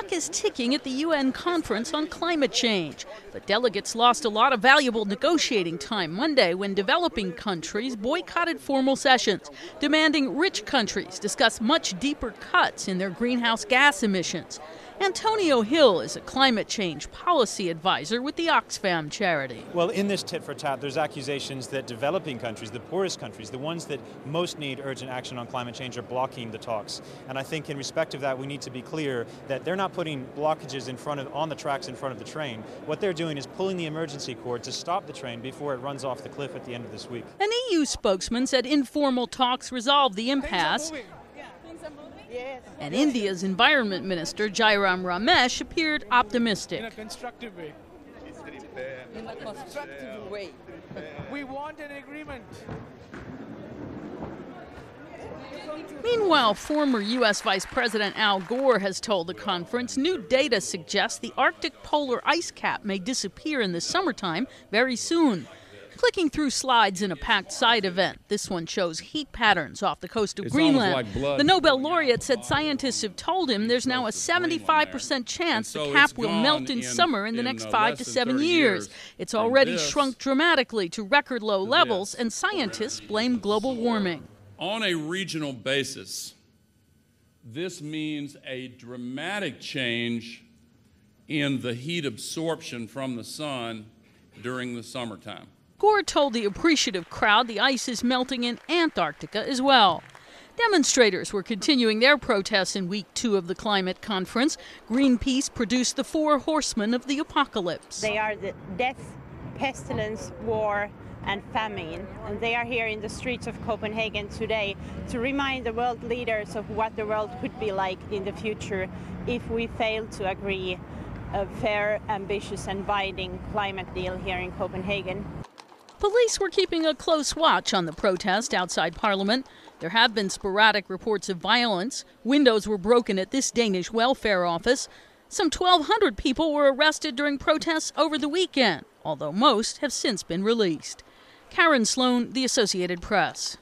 clock is ticking at the UN Conference on Climate Change, but delegates lost a lot of valuable negotiating time Monday when developing countries boycotted formal sessions, demanding rich countries discuss much deeper cuts in their greenhouse gas emissions. Antonio Hill is a climate change policy advisor with the Oxfam charity. Well, in this tit for tat, there's accusations that developing countries, the poorest countries, the ones that most need urgent action on climate change, are blocking the talks. And I think in respect of that, we need to be clear that they're not putting blockages on the tracks in front of the train. What they're doing is pulling the emergency cord to stop the train before it runs off the cliff at the end of this week. An EU spokesman said informal talks resolved the impasse. And India's Environment Minister, Jairam Ramesh, appeared optimistic. In a constructive way. In a constructive way. We want an agreement. Meanwhile, former U.S. Vice President Al Gore has told the conference new data suggests the Arctic polar ice cap may disappear in the summertime very soon. Clicking through slides in a packed side event, this one shows heat patterns off the coast of Greenland. The Nobel laureate said scientists have told him there's now a 75% chance the cap will melt in summer in the next 5 to 7 years. It's already shrunk dramatically to record low levels, and scientists blame global warming. On a regional basis, this means a dramatic change in the heat absorption from the sun during the summertime. Gore told the appreciative crowd the ice is melting in Antarctica as well. Demonstrators were continuing their protests in week 2 of the climate conference. Greenpeace produced the 4 horsemen of the apocalypse. They are the death, pestilence, war, and famine. And they are here in the streets of Copenhagen today to remind the world leaders of what the world could be like in the future if we fail to agree a fair, ambitious, and binding climate deal here in Copenhagen. Police were keeping a close watch on the protest outside Parliament. There have been sporadic reports of violence. Windows were broken at this Danish welfare office. Some 1,200 people were arrested during protests over the weekend, although most have since been released. Karen Sloan, The Associated Press.